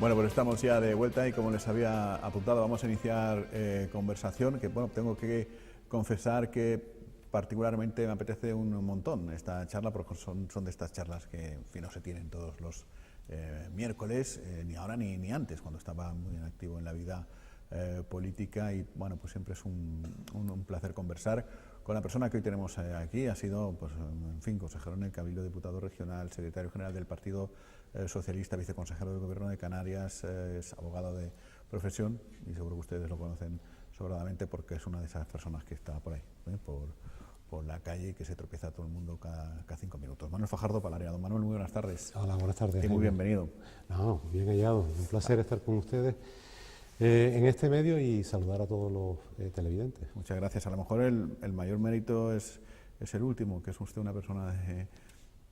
Bueno, pues estamos ya de vuelta y como les había apuntado vamos a iniciar conversación que, bueno, tengo que confesar que particularmente me apetece un montón esta charla porque son de estas charlas que, en fin, no se tienen todos los miércoles, ni ahora ni antes, cuando estaba muy activo en la vida política y, bueno, pues siempre es un placer conversar con la persona que hoy tenemos aquí. Ha sido, pues, en fin, consejero en el Cabildo, diputado regional, secretario general del Partido Socialista, viceconsejero del Gobierno de Canarias, es abogado de profesión y seguro que ustedes lo conocen sobradamente porque es una de esas personas que está por ahí, por la calle y que se tropieza a todo el mundo cada 5 minutos. Manuel Fajardo Palaria. Don Manuel, muy buenas tardes. Hola, buenas tardes. Y muy bienvenido. No, bien hallado. Un placer estar con ustedes en este medio y saludar a todos los televidentes. Muchas gracias. A lo mejor el mayor mérito es el último, que es usted una persona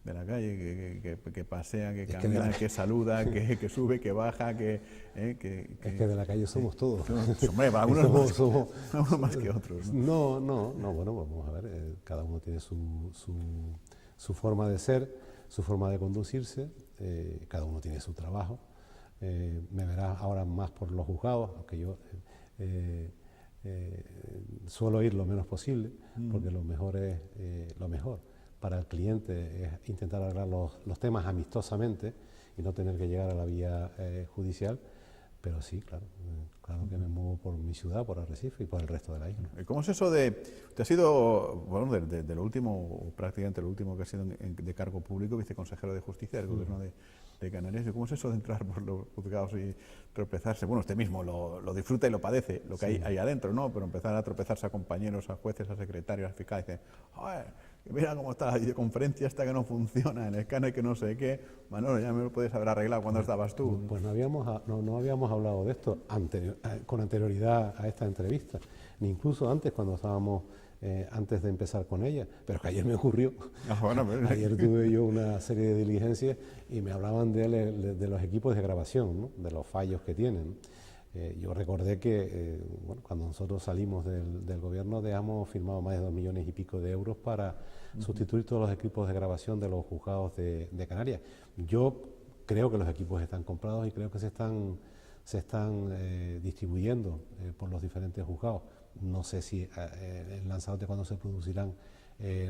de la calle, que pasea, que camina, que saluda, que sube, que baja, Es que de la calle somos todos. Hombre, algunos más que otros, ¿no? No, bueno, vamos a ver, cada uno tiene su forma de ser, su forma de conducirse, cada uno tiene su trabajo. Me verás ahora más por los juzgados, aunque yo suelo ir lo menos posible, porque lo mejor es lo mejor. Para el cliente es intentar arreglar los temas amistosamente y no tener que llegar a la vía judicial, pero sí, claro que me muevo por mi ciudad, por Arrecife y por el resto de la isla. ¿Y cómo es eso de, usted ha sido, bueno, de lo último, o prácticamente lo último que ha sido de cargo público, viceconsejero de Justicia del Gobierno de Canarias, ¿y cómo es eso de entrar por los juzgados y tropezarse? Bueno, usted mismo lo disfruta y lo padece, lo que hay ahí adentro, ¿no? Pero empezar a tropezarse a compañeros, a jueces, a secretarios, a fiscales, y dice, ¡joder! Mira cómo está la videoconferencia esta que no funciona, el escáner que no sé qué. Manolo, ya me lo puedes haber arreglado cuando estabas tú. Pues no habíamos hablado de esto con anterioridad a esta entrevista, ni incluso antes cuando estábamos, antes de empezar con ella, pero es que ayer me ocurrió. Ayer tuve yo una serie de diligencias y me hablaban de los equipos de grabación, ¿no? De los fallos que tienen. Yo recordé que bueno, cuando nosotros salimos del gobierno dejamos firmado más de 2 millones y pico de euros para sustituir todos los equipos de grabación de los juzgados de Canarias. Yo creo que los equipos están comprados y creo que se están distribuyendo por los diferentes juzgados. No sé si en Lanzarote cuándo se producirán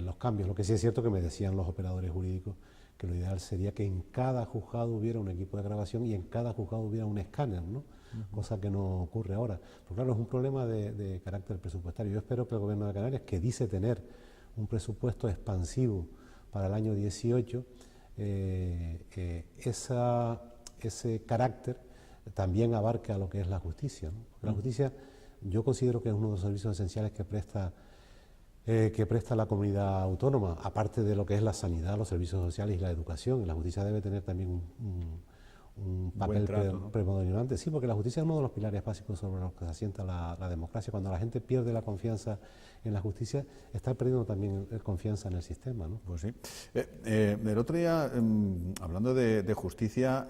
los cambios. Lo que sí es cierto que me decían los operadores jurídicos que lo ideal sería que en cada juzgado hubiera un equipo de grabación y en cada juzgado hubiera un escáner, ¿no? Cosa que no ocurre ahora. Pero claro, es un problema de carácter presupuestario. Yo espero que el Gobierno de Canarias, que dice tener un presupuesto expansivo para el año 18, ese carácter también abarque a lo que es la justicia, ¿no? La justicia yo considero que es uno de los servicios esenciales que presta la comunidad autónoma, aparte de lo que es la sanidad, los servicios sociales y la educación. La justicia debe tener también un papel preponderante. Sí, porque la justicia es uno de los pilares básicos sobre los que se asienta la democracia. Cuando la gente pierde la confianza en la justicia, está perdiendo también confianza en el sistema, ¿no? Pues sí. El otro día, hablando de justicia,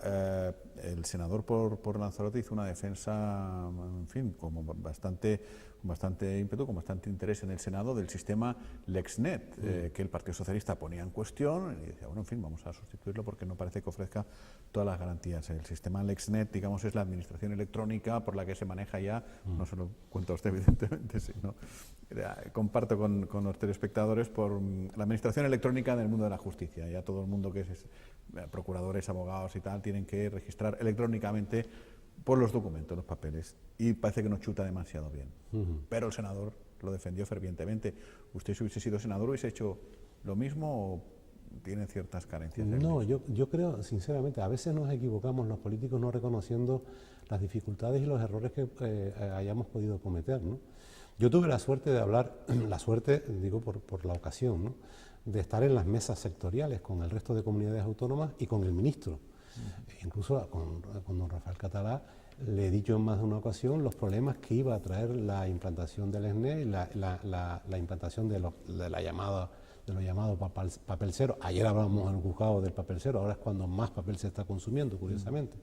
el senador por Lanzarote hizo una defensa, en fin, como bastante ímpetu, con bastante interés en el Senado del sistema LexNet, que el Partido Socialista ponía en cuestión y decía, bueno, en fin, vamos a sustituirlo porque no parece que ofrezca todas las garantías. El sistema LexNet, digamos, es la administración electrónica por la que se maneja ya, no se lo cuenta usted evidentemente, sino comparto con los telespectadores, por la administración electrónica del mundo de la justicia. Ya todo el mundo que es procuradores, abogados y tal, tienen que registrar electrónicamente por los documentos, los papeles, y parece que no chuta demasiado bien. Pero el senador lo defendió fervientemente. ¿Usted, si hubiese sido senador, hubiese hecho lo mismo o tiene ciertas carencias? No, yo creo, sinceramente, a veces nos equivocamos los políticos no reconociendo las dificultades y los errores que hayamos podido cometer, ¿no? Yo tuve la suerte de hablar, digo por la ocasión, ¿no?, de estar en las mesas sectoriales con el resto de comunidades autónomas y con el ministro. Incluso con don Rafael Catalá le he dicho en más de una ocasión los problemas que iba a traer la implantación del SNE y la implantación de lo llamado papel cero. Ayer hablábamos en el juzgado del papel cero, ahora es cuando más papel se está consumiendo, curiosamente.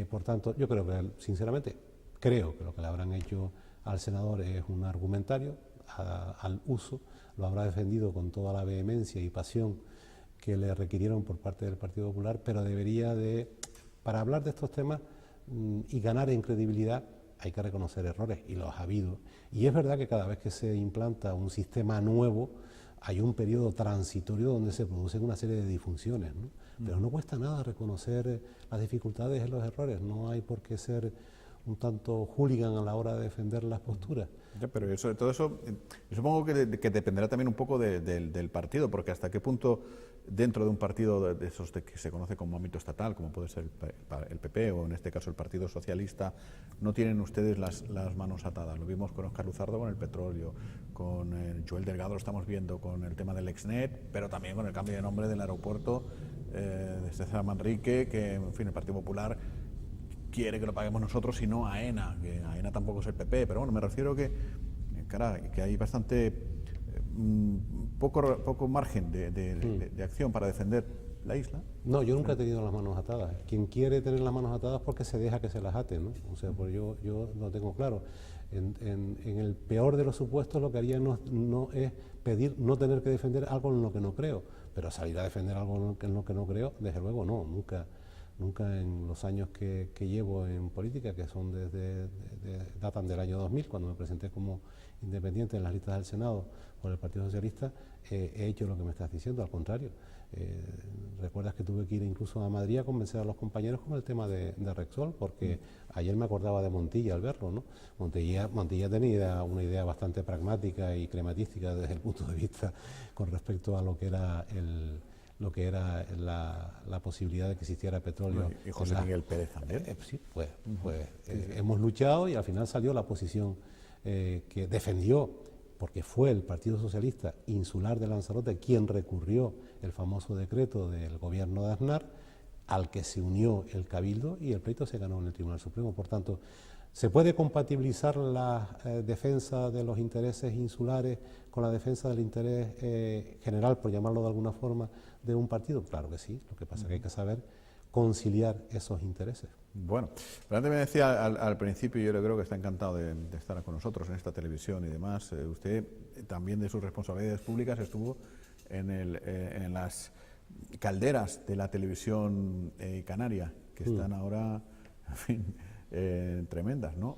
Por tanto, yo creo que, sinceramente, creo que lo que le habrán hecho al senador es un argumentario al uso, lo habrá defendido con toda la vehemencia y pasión que le requirieron por parte del Partido Popular, pero debería de para hablar de estos temas y ganar en credibilidad hay que reconocer errores, y los ha habido. Y es verdad que cada vez que se implanta un sistema nuevo, hay un periodo transitorio donde se producen una serie de disfunciones, ¿no? Pero no cuesta nada reconocer las dificultades y los errores, no hay por qué ser un tanto hooligan a la hora de defender las posturas. Ya, pero todo eso supongo que dependerá también un poco del partido, porque hasta qué punto dentro de un partido de esos que se conoce como ámbito estatal, como puede ser el PP o en este caso el Partido Socialista, no tienen ustedes las manos atadas. Lo vimos con Óscar Luzardo con el petróleo, con Joel Delgado lo estamos viendo con el tema del Exnet, pero también con el cambio de nombre del aeropuerto de César Manrique, que en fin el Partido Popular quiere que lo paguemos nosotros y no AENA, que AENA tampoco es el PP, pero bueno, me refiero que hay bastante poco margen de acción para defender la isla. No, yo nunca he tenido las manos atadas. Quien quiere tener las manos atadas porque se deja que se las ate, ¿no? O sea, pues yo lo tengo claro. En el peor de los supuestos lo que haría no es pedir no tener que defender algo en lo que no creo, pero salir a defender algo en lo que no creo, desde luego no, nunca en los años que llevo en política, que son datan del año 2000, cuando me presenté como independiente en las listas del Senado por el Partido Socialista, he hecho lo que me estás diciendo, al contrario. Recuerdas que tuve que ir incluso a Madrid a convencer a los compañeros con el tema de Repsol, porque ayer me acordaba de Montilla al verlo, ¿no? Montilla tenía una idea bastante pragmática y crematística desde el punto de vista con respecto a lo que era la posibilidad de que existiera petróleo. Y José Miguel Pérez también. Sí, hemos luchado y al final salió la posición que defendió, porque fue el Partido Socialista insular de Lanzarote quien recurrió el famoso decreto del gobierno de Aznar, al que se unió el Cabildo y el pleito se ganó en el Tribunal Supremo. Por tanto, ¿se puede compatibilizar la defensa de los intereses insulares con la defensa del interés general, por llamarlo de alguna forma, de un partido? Claro que sí, lo que pasa es que hay que saber conciliar esos intereses. Bueno, pero antes me decía al principio, yo creo que está encantado de estar con nosotros en esta televisión y demás. Usted también de sus responsabilidades públicas estuvo en las calderas de la televisión canaria, que están ahora, en fin, tremendas, ¿no?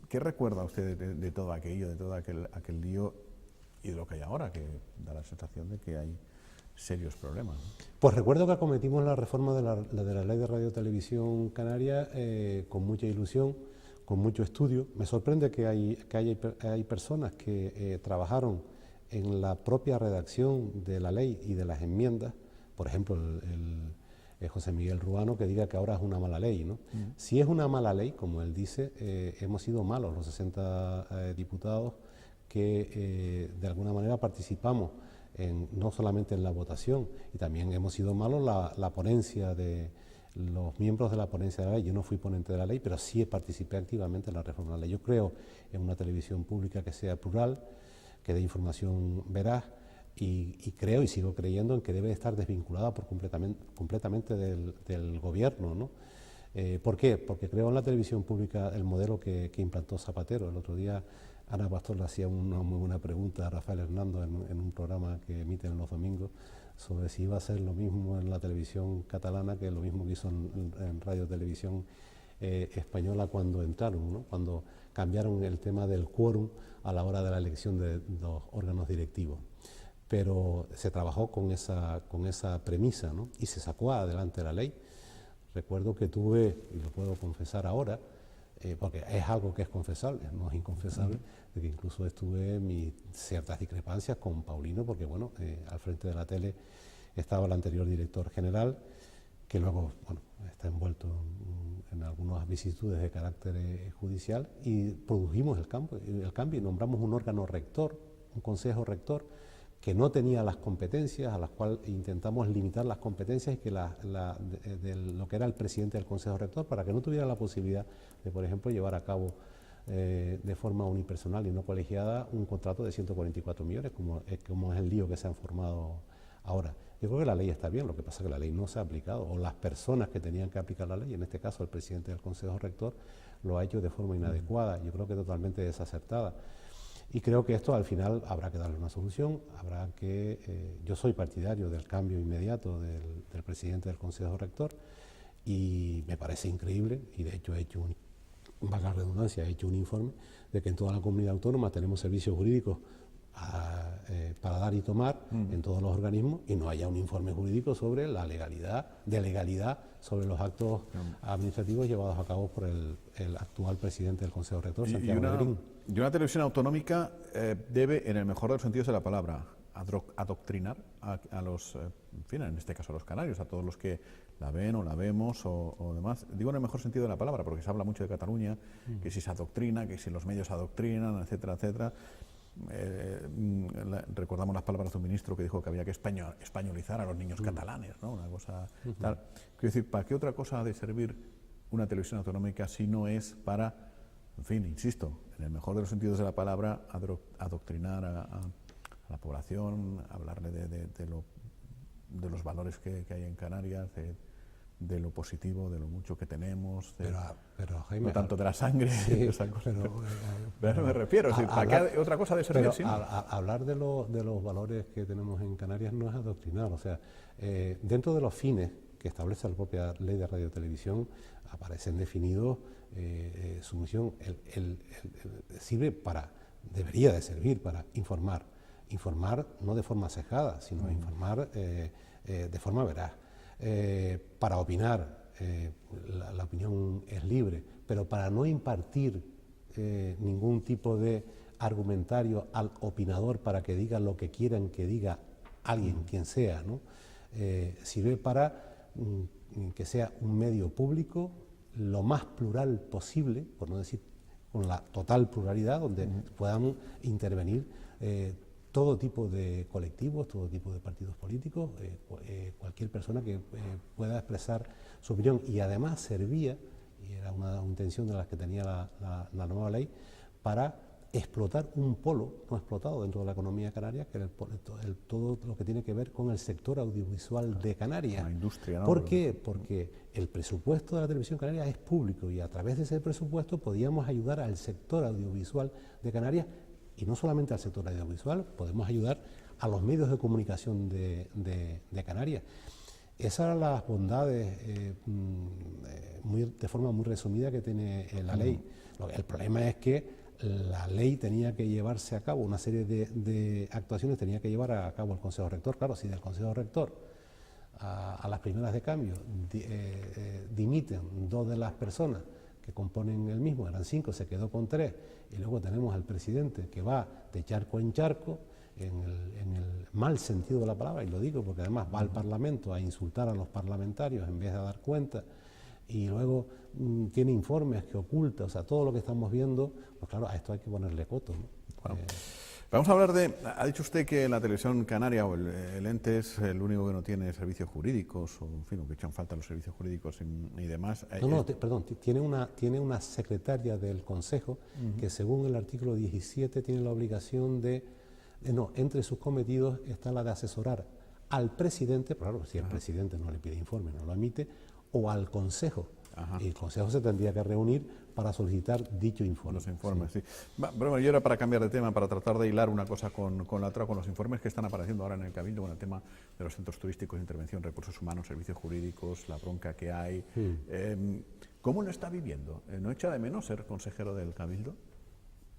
¿Qué recuerda usted de todo aquello, de todo aquel lío y de lo que hay ahora, que da la sensación de que hay serios problemas, ¿no? Pues recuerdo que acometimos la reforma de la Ley de Radio y Televisión Canaria con mucha ilusión, con mucho estudio. Me sorprende que hay personas que trabajaron en la propia redacción de la ley y de las enmiendas, por ejemplo el José Miguel Ruano, que diga que ahora es una mala ley, ¿no? Si es una mala ley, como él dice, hemos sido malos los 60 diputados que de alguna manera participamos no solamente en la votación, y también hemos sido malos la ponencia de los miembros de la ponencia de la ley. Yo no fui ponente de la ley, pero sí participé activamente en la reforma de la ley. Yo creo en una televisión pública que sea plural, que dé información veraz, y creo y sigo creyendo en que debe estar desvinculada completamente del gobierno, ¿no? ¿Por qué? Porque creo en la televisión pública, el modelo que implantó Zapatero. El otro día Ana Pastor le hacía una muy buena pregunta a Rafael Hernando en un programa que emiten los domingos sobre si iba a ser lo mismo en la televisión catalana que lo mismo que hizo en Radio Televisión Española cuando entraron, ¿no? Cuando cambiaron el tema del quórum a la hora de la elección de los órganos directivos. Pero se trabajó con esa premisa, ¿no? Y se sacó adelante la ley. Recuerdo que tuve, y lo puedo confesar ahora, porque es algo que es confesable, no es inconfesable, de que incluso estuve en ciertas discrepancias con Paulino, porque bueno, al frente de la tele estaba el anterior director general, que luego está envuelto en algunas vicisitudes de carácter judicial, y produjimos el cambio y nombramos un órgano rector, un consejo rector, que no tenía las competencias, a las cuales intentamos limitar las competencias, y que de lo que era el presidente del Consejo Rector, para que no tuviera la posibilidad de, por ejemplo, llevar a cabo de forma unipersonal y no colegiada un contrato de 144 millones, como es el lío que se han formado ahora. Yo creo que la ley está bien, lo que pasa es que la ley no se ha aplicado, o las personas que tenían que aplicar la ley, en este caso el presidente del Consejo Rector, lo ha hecho de forma inadecuada, yo creo que totalmente desacertada. Y creo que esto al final habrá que darle una solución, yo soy partidario del cambio inmediato del presidente del Consejo Rector, Y me parece increíble, y de hecho he hecho valga la redundancia, he hecho un informe de que en toda la comunidad autónoma tenemos servicios jurídicos para dar y tomar en todos los organismos, y no haya un informe jurídico sobre la legalidad sobre los actos administrativos llevados a cabo por el actual presidente del Consejo Rector, Santiago Negrín. Y una televisión autonómica debe, en el mejor de los sentidos de la palabra, adoctrinar a los, en fin, en este caso a los canarios, a todos los que la ven o la vemos o demás. Digo en el mejor sentido de la palabra, porque se habla mucho de Cataluña, que si se adoctrina, que si los medios adoctrinan, etcétera, etcétera. Recordamos las palabras de un ministro que dijo que había que españolizar a los niños catalanes, ¿no? Una cosa tal. Quiero decir, ¿para qué otra cosa ha de servir una televisión autonómica si no es para, en fin, insisto, en el mejor de los sentidos de la palabra, adoctrinar a la población, hablarle de los valores que hay en Canarias, de lo positivo, de lo mucho que tenemos, pero Jaime, no tanto de la sangre, sí, de esa cosa. Pero a eso me refiero, ¿para qué otra cosa de servir? Pero hablar de los valores que tenemos en Canarias no es adoctrinar, o sea, dentro de los fines que establece la propia ley de radio y televisión aparecen definidos su misión, debería de servir para informar no de forma sesgada, sino informar de forma veraz. Para opinar, la opinión es libre, pero para no impartir ningún tipo de argumentario al opinador para que diga lo que quieran que diga alguien, quien sea, ¿no? Sirve para que sea un medio público lo más plural posible, por no decir con la total pluralidad, donde puedan intervenir todo tipo de colectivos, todo tipo de partidos políticos, cualquier persona que pueda expresar su opinión. Y además servía, y era una intención de las que tenía la nueva ley, para explotar un polo no explotado dentro de la economía canaria, que era todo lo que tiene que ver con el sector audiovisual de Canarias. La industria, ¿no? ¿Por qué? Porque el presupuesto de la televisión canaria es público y a través de ese presupuesto podíamos ayudar al sector audiovisual de Canarias. Y no solamente al sector audiovisual, podemos ayudar a los medios de comunicación de Canarias. Esas eran las bondades, de forma muy resumida, que tiene la ley. El problema es que la ley tenía que llevarse a cabo, una serie de actuaciones tenía que llevar a cabo el Consejo Rector. Claro, si del Consejo Rector a las primeras de cambio dimiten 2 de las personas que componen el mismo, eran 5, se quedó con 3, y luego tenemos al presidente que va de charco en charco, en el mal sentido de la palabra, y lo digo porque además va al Parlamento a insultar a los parlamentarios en vez de a dar cuenta, y luego tiene informes que oculta, o sea, todo lo que estamos viendo, pues claro, a esto hay que ponerle coto, ¿no? Bueno. Vamos a hablar ha dicho usted que la televisión canaria o el ente es el único que no tiene servicios jurídicos, o en fin, o que echan falta los servicios jurídicos y demás. Perdón, tiene una secretaria del Consejo que según el artículo 17 tiene la obligación entre sus cometidos está la de asesorar al presidente, claro, si el presidente no le pide informe, no lo emite, o al Consejo. Y el Consejo se tendría que reunir para solicitar dicho informe. Los informes, sí. Bueno, yo era para cambiar de tema, para tratar de hilar una cosa con la otra, con los informes que están apareciendo ahora en el Cabildo, con el tema de los centros turísticos, intervención, recursos humanos, servicios jurídicos, la bronca que hay. ¿Cómo lo está viviendo? ¿No echa de menos ser consejero del Cabildo?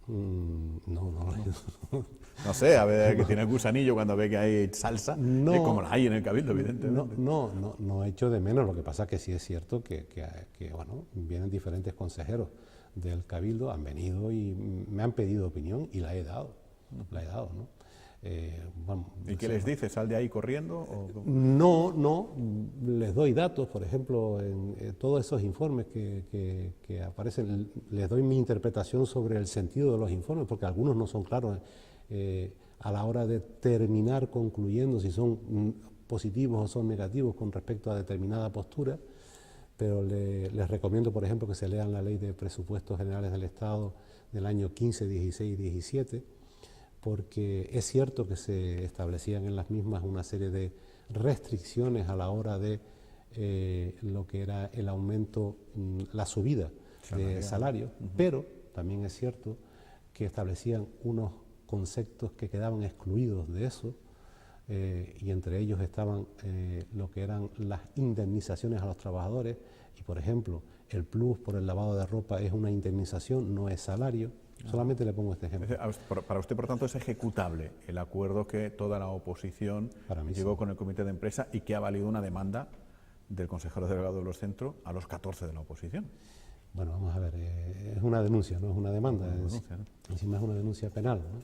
No. No sé, a ver, que tiene el gusanillo cuando ve que hay salsa, como la hay en el Cabildo, evidentemente. No echo de menos. Lo que pasa es que sí es cierto que bueno, vienen diferentes consejeros del Cabildo, han venido y me han pedido opinión y la he dado, ¿no? ¿Y qué les dice? ¿Sal de ahí corriendo? ¿O? No, les doy datos, por ejemplo, en todos esos informes que aparecen, les doy mi interpretación sobre el sentido de los informes, porque algunos no son claros a la hora de terminar concluyendo si son positivos o son negativos con respecto a determinada postura, pero les recomiendo, por ejemplo, que se lean la Ley de Presupuestos Generales del Estado del año 15, 16 y 17, porque es cierto que se establecían en las mismas una serie de restricciones a la hora de lo que era el aumento, la subida de salarios, pero también es cierto que establecían unos conceptos que quedaban excluidos de eso, y entre ellos estaban lo que eran las indemnizaciones a los trabajadores, y por ejemplo, el plus por el lavado de ropa es una indemnización, no es salario. Solamente le pongo este ejemplo. Para usted, por tanto, es ejecutable el acuerdo que toda la oposición llegó con el comité de empresa y que ha valido una demanda del consejero delegado de los centros a los 14 de la oposición. Bueno, vamos a ver, es una denuncia, no es una demanda. Encima es una denuncia penal, ¿no?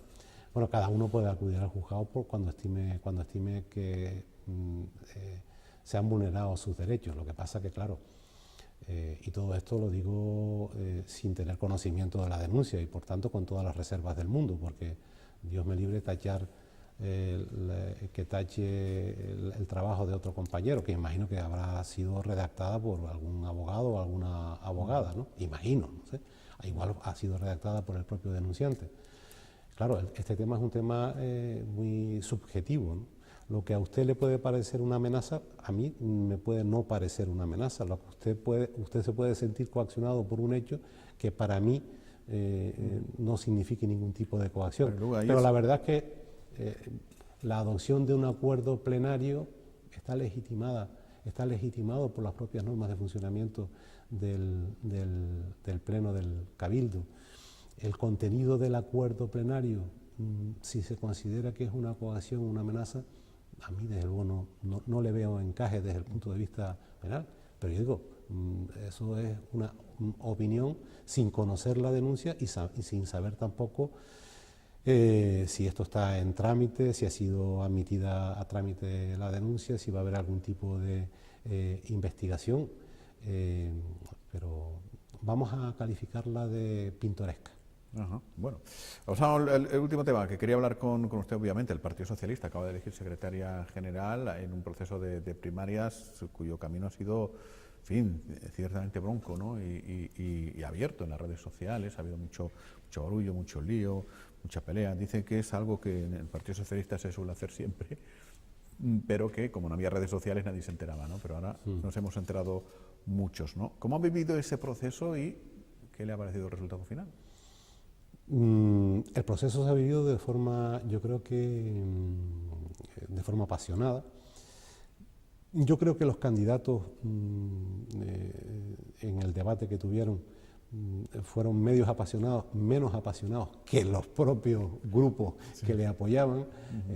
Bueno, cada uno puede acudir al juzgado cuando estime que se han vulnerado sus derechos. Lo que pasa que, claro, y todo esto lo digo sin tener conocimiento de la denuncia y, por tanto, con todas las reservas del mundo, porque Dios me libre tachar que tache el trabajo de otro compañero, que imagino que habrá sido redactada por algún abogado o alguna abogada, ¿no? Imagino, no sé. Igual ha sido redactada por el propio denunciante. Claro, este tema es un tema muy subjetivo, ¿no? Lo que a usted le puede parecer una amenaza, a mí me puede no parecer una amenaza. Lo que usted se puede sentir coaccionado por un hecho que para mí no signifique ningún tipo de coacción. Pero la verdad es que la adopción de un acuerdo plenario está legitimado por las propias normas de funcionamiento del Pleno del Cabildo. El contenido del acuerdo plenario, si se considera que es una coacción, una amenaza, a mí desde luego no le veo encaje desde el punto de vista penal, pero yo digo, eso es una opinión sin conocer la denuncia y sin saber tampoco si esto está en trámite, si ha sido admitida a trámite la denuncia, si va a haber algún tipo de investigación, pero vamos a calificarla de pintoresca. Ajá. Bueno, pasamos el último tema que quería hablar con usted, obviamente. El Partido Socialista acaba de elegir secretaria general en un proceso de primarias cuyo camino ha sido, en fin, ciertamente bronco, ¿no? y abierto en las redes sociales. Ha habido mucho barullo, mucho lío, mucha pelea. Dicen que es algo que en el Partido Socialista se suele hacer siempre, pero que como no había redes sociales nadie se enteraba, ¿no? Pero ahora nos hemos enterado muchos, ¿no? ¿Cómo ha vivido ese proceso y qué le ha parecido el resultado final? El proceso se ha vivido de forma, yo creo que de forma apasionada. Yo creo que los candidatos en el debate que tuvieron fueron menos apasionados que los propios grupos que le apoyaban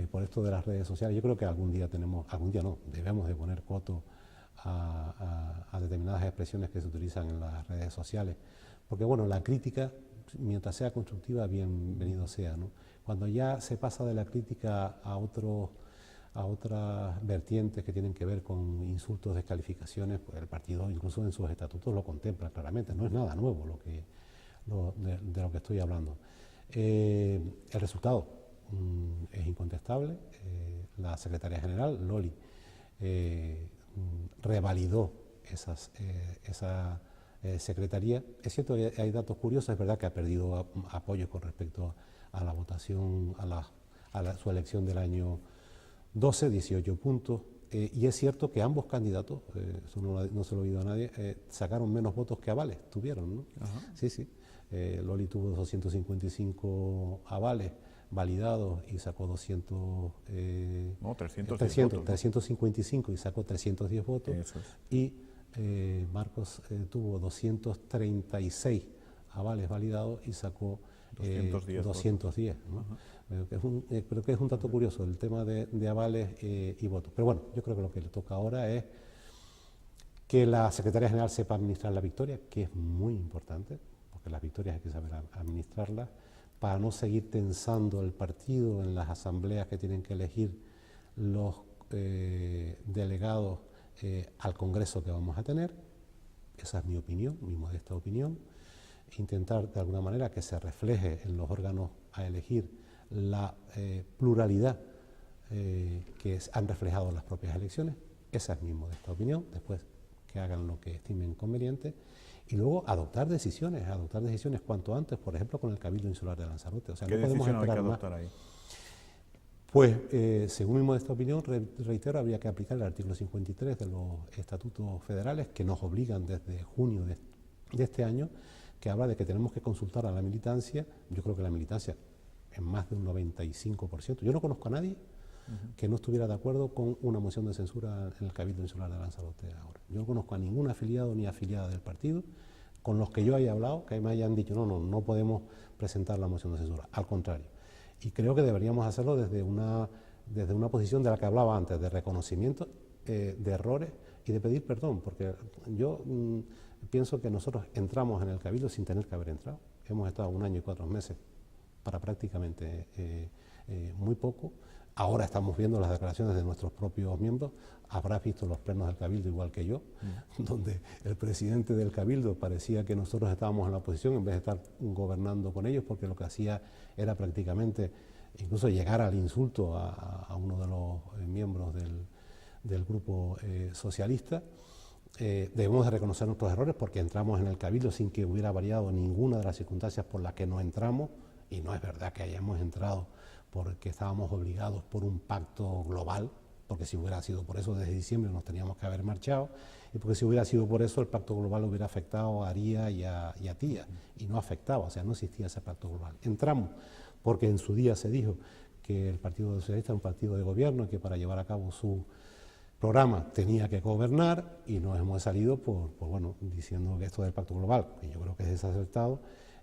por esto de las redes sociales. Yo creo que algún día debemos de poner coto a determinadas expresiones que se utilizan en las redes sociales, porque bueno, la crítica, mientras sea constructiva, bienvenido sea, ¿no? Cuando ya se pasa de la crítica a otras vertientes que tienen que ver con insultos, descalificaciones, pues el partido incluso en sus estatutos lo contempla claramente, no es nada nuevo de lo que estoy hablando. El resultado es incontestable. La secretaria general, Loli, revalidó esa secretaría. Es cierto que hay datos curiosos, es verdad que ha perdido apoyo con respecto a la votación, a su elección del año 12, 18 puntos, y es cierto que ambos candidatos, eso no se lo he oído a nadie, sacaron menos votos que avales, tuvieron, ¿no? Ajá. Sí, sí. Loli tuvo 255 avales validados y sacó 355 y sacó 310 votos. Eso es. Y Marcos tuvo 236 avales validados y sacó 210, ¿no? Creo que es un dato curioso el tema de avales y votos. Pero bueno, yo creo que lo que le toca ahora es que la Secretaría General sepa administrar la victoria, que es muy importante, porque las victorias hay que saber administrarlas, para no seguir tensando el partido en las asambleas que tienen que elegir los delegados al Congreso que vamos a tener. Esa es mi opinión, mi modesta opinión. Intentar de alguna manera que se refleje en los órganos a elegir la pluralidad que han reflejado las propias elecciones. Esa es mi modesta opinión. Después que hagan lo que estimen conveniente y luego adoptar decisiones cuanto antes, por ejemplo con el Cabildo Insular de Lanzarote. O sea, ¿qué decisión hay que adoptar ahí? Pues, según mi modesta opinión, reitero, habría que aplicar el artículo 53 de los estatutos federales que nos obligan desde junio de este año, que habla de que tenemos que consultar a la militancia. Yo creo que la militancia en más de un 95%. Yo no conozco a nadie que no estuviera de acuerdo con una moción de censura en el Cabildo Insular de Lanzarote ahora. Yo no conozco a ningún afiliado ni afiliada del partido con los que yo haya hablado que me hayan dicho no podemos presentar la moción de censura, al contrario. Y creo que deberíamos hacerlo desde una posición de la que hablaba antes, de reconocimiento de errores y de pedir perdón, porque yo pienso que nosotros entramos en el Cabildo sin tener que haber entrado. Hemos estado 1 año y 4 meses para prácticamente muy poco. Ahora estamos viendo las declaraciones de nuestros propios miembros. Habrás visto los plenos del Cabildo igual que yo, donde el presidente del Cabildo parecía que nosotros estábamos en la oposición en vez de estar gobernando con ellos, porque lo que hacía era prácticamente incluso llegar al insulto a uno de los miembros del grupo socialista. Debemos de reconocer nuestros errores porque entramos en el Cabildo sin que hubiera variado ninguna de las circunstancias por las que no entramos, y no es verdad que hayamos entrado porque estábamos obligados por un pacto global, porque si hubiera sido por eso desde diciembre nos teníamos que haber marchado, y porque si hubiera sido por eso el pacto global hubiera afectado a Aría y a Tía, y no afectaba, o sea, no existía ese pacto global. Entramos porque en su día se dijo que el Partido Socialista es un partido de gobierno y que para llevar a cabo su programa tenía que gobernar, y nos hemos salido bueno, diciendo que esto del pacto global, que yo creo que es desacertado,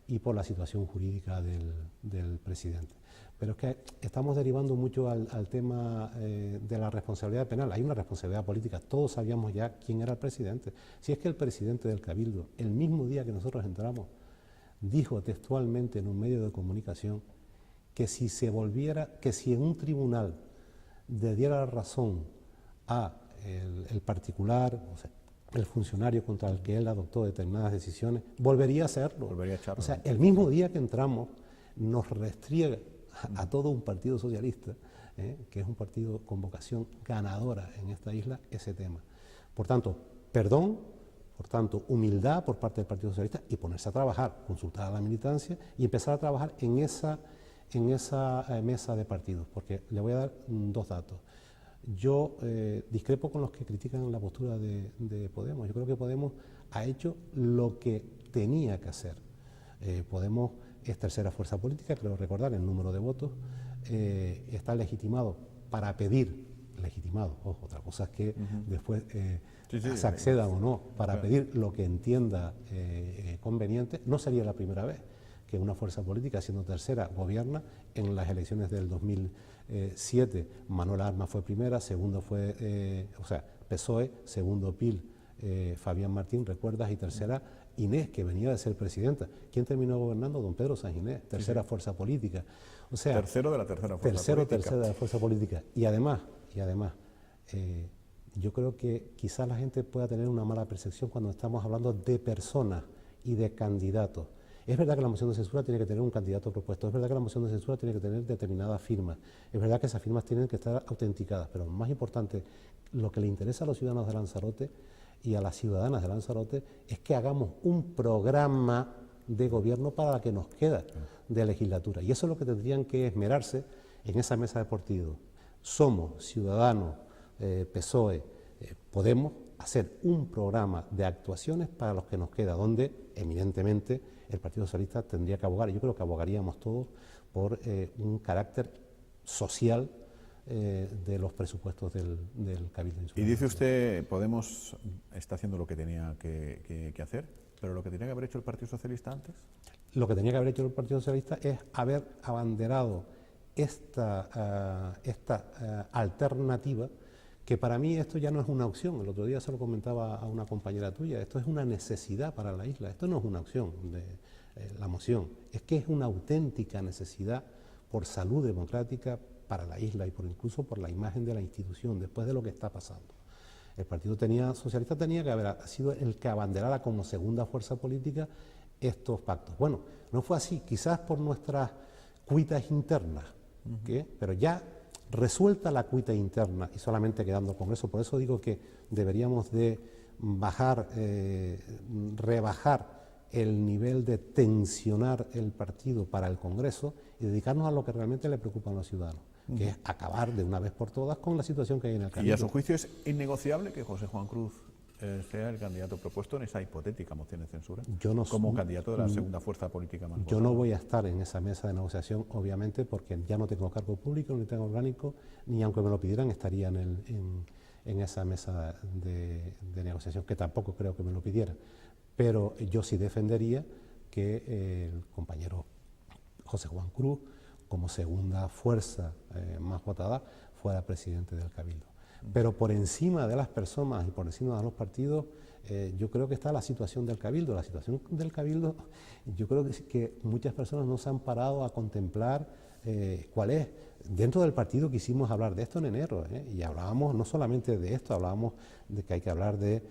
y por la situación jurídica del presidente. Pero es que estamos derivando mucho al tema de la responsabilidad penal. Hay una responsabilidad política, todos sabíamos ya quién era el presidente. Si es que el presidente del Cabildo, el mismo día que nosotros entramos, dijo textualmente en un medio de comunicación que si en un tribunal le diera la razón a el particular, o sea, el funcionario contra el que él adoptó determinadas decisiones, volvería a hacerlo. Volvería a echarlo. O sea, el mismo día que entramos nos restriega a todo un partido socialista, que es un partido con vocación ganadora en esta isla, ese tema. Por tanto, perdón, por tanto, humildad por parte del Partido Socialista y ponerse a trabajar, consultar a la militancia y empezar a trabajar en esa mesa de partidos, porque le voy a dar 2 datos. Yo discrepo con los que critican la postura de Podemos. Yo creo que Podemos ha hecho lo que tenía que hacer. Podemos es tercera fuerza política, creo recordar, el número de votos, está legitimado para pedir, ojo, otra cosa es que después se acceda o no, para pedir lo que entienda conveniente. No sería la primera vez que una fuerza política, siendo tercera, gobierna. En las elecciones del 2007, Manuel Armas fue primera, segundo fue, PSOE, segundo PIL, Fabián Martín, recuerdas, y tercera Inés, que venía de ser presidenta. ¿Quién terminó gobernando? Don Pedro Sáenz Inés, tercera fuerza política. O sea, tercero de la tercera fuerza política. Tercera de la fuerza política. Y además, yo creo que quizás la gente pueda tener una mala percepción cuando estamos hablando de personas y de candidatos. Es verdad que la moción de censura tiene que tener un candidato propuesto, es verdad que la moción de censura tiene que tener determinadas firmas, es verdad que esas firmas tienen que estar autenticadas, pero lo más importante, lo que le interesa a los ciudadanos de Lanzarote y a las ciudadanas de Lanzarote es que hagamos un programa de gobierno para la que nos queda de legislatura. Y eso es lo que tendrían que esmerarse en esa mesa de partidos. Somos ciudadanos, PSOE, Podemos hacer un programa de actuaciones para los que nos queda, donde eminentemente el Partido Socialista tendría que abogar, y yo creo que abogaríamos todos por un carácter social de los presupuestos del Cabildo Insular. Y dice usted, Podemos está haciendo lo que tenía que hacer, pero lo que tenía que haber hecho el Partido Socialista antes. Lo que tenía que haber hecho el Partido Socialista es haber abanderado esta alternativa, que para mí esto ya no es una opción. El otro día se lo comentaba a una compañera tuya, esto es una necesidad para la isla, esto no es una opción de la moción, es que es una auténtica necesidad por salud democrática para la isla y incluso por la imagen de la institución después de lo que está pasando. El Partido Socialista tenía que haber sido el que abanderara como segunda fuerza política estos pactos. Bueno, no fue así, quizás por nuestras cuitas internas, pero ya resuelta la cuita interna y solamente quedando el Congreso. Por eso digo que deberíamos de rebajar el nivel de tensionar el partido para el Congreso y dedicarnos a lo que realmente le preocupa a los ciudadanos, que es acabar de una vez por todas con la situación que hay en el Cabildo. ¿Y a su juicio es innegociable que José Juan Cruz sea el candidato propuesto en esa hipotética moción de censura, como candidato de la segunda fuerza política más votada? Yo no voy a estar en esa mesa de negociación, obviamente, porque ya no tengo cargo público, ni tengo orgánico, ni aunque me lo pidieran estaría en esa mesa de negociación, que tampoco creo que me lo pidieran. Pero yo sí defendería que el compañero José Juan Cruz, como segunda fuerza más votada, fuera presidente del Cabildo. Pero por encima de las personas y por encima de los partidos, yo creo que está la situación del Cabildo. La situación del Cabildo, yo creo que muchas personas no se han parado a contemplar cuál es. Dentro del partido quisimos hablar de esto en enero, y hablábamos no solamente de esto, hablábamos de que hay que hablar de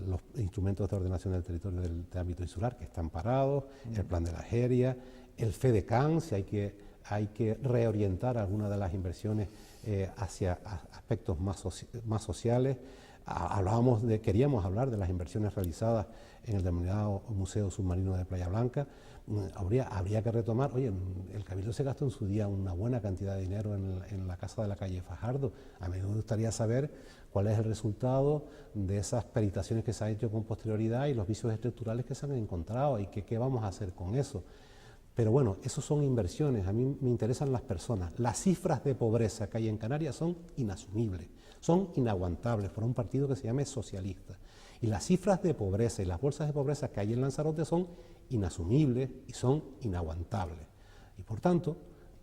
los instrumentos de ordenación del territorio del ámbito insular que están parados, el plan de la Jeria, el FEDECAN, si hay que reorientar algunas de las inversiones hacia aspectos más sociales. Queríamos hablar de las inversiones realizadas en el denominado Museo Submarino de Playa Blanca. Habría que retomar, oye, el Cabildo se gastó en su día una buena cantidad de dinero en la casa de la calle Fajardo. A mí me gustaría saber cuál es el resultado de esas peritaciones que se han hecho con posterioridad y los vicios estructurales que se han encontrado y qué vamos a hacer con eso. Pero bueno, eso son inversiones, a mí me interesan las personas. Las cifras de pobreza que hay en Canarias son inasumibles, son inaguantables por un partido que se llame socialista. Y las cifras de pobreza y las bolsas de pobreza que hay en Lanzarote son inasumibles y son inaguantables. Y por tanto,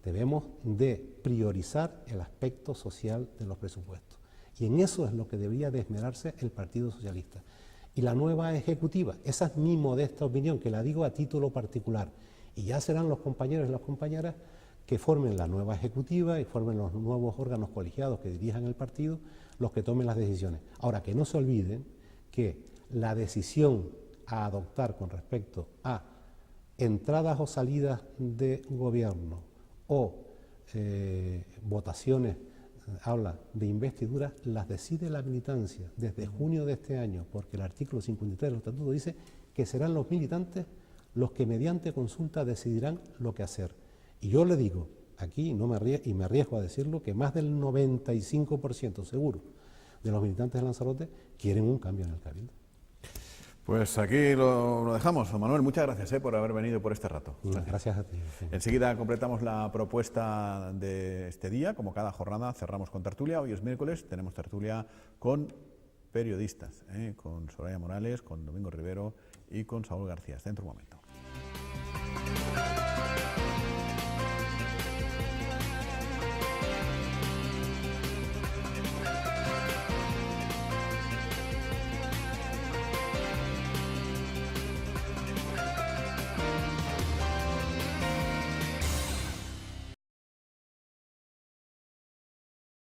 debemos de priorizar el aspecto social de los presupuestos. Y en eso es lo que debería de esmerarse el Partido Socialista. Y la nueva ejecutiva, esa es mi modesta opinión, que la digo a título particular. Y ya serán los compañeros y las compañeras que formen la nueva ejecutiva y formen los nuevos órganos colegiados que dirijan el partido, los que tomen las decisiones. Ahora, que no se olviden que la decisión a adoptar con respecto a entradas o salidas de gobierno o votaciones, habla de investiduras, las decide la militancia desde junio de este año, porque el artículo 53 del Estatuto dice que serán los militantes los que mediante consulta decidirán lo que hacer. Y yo le digo, aquí, me arriesgo a decirlo, que más del 95% seguro de los militantes de Lanzarote quieren un cambio en el Cabildo. Pues aquí lo dejamos. Manuel, muchas gracias por haber venido por este rato. Gracias a ti. Sí. Enseguida completamos la propuesta de este día. Como cada jornada cerramos con tertulia. Hoy es miércoles, tenemos tertulia con periodistas, con Soraya Morales, con Domingo Rivero y con Saúl García. Hasta dentro un momento.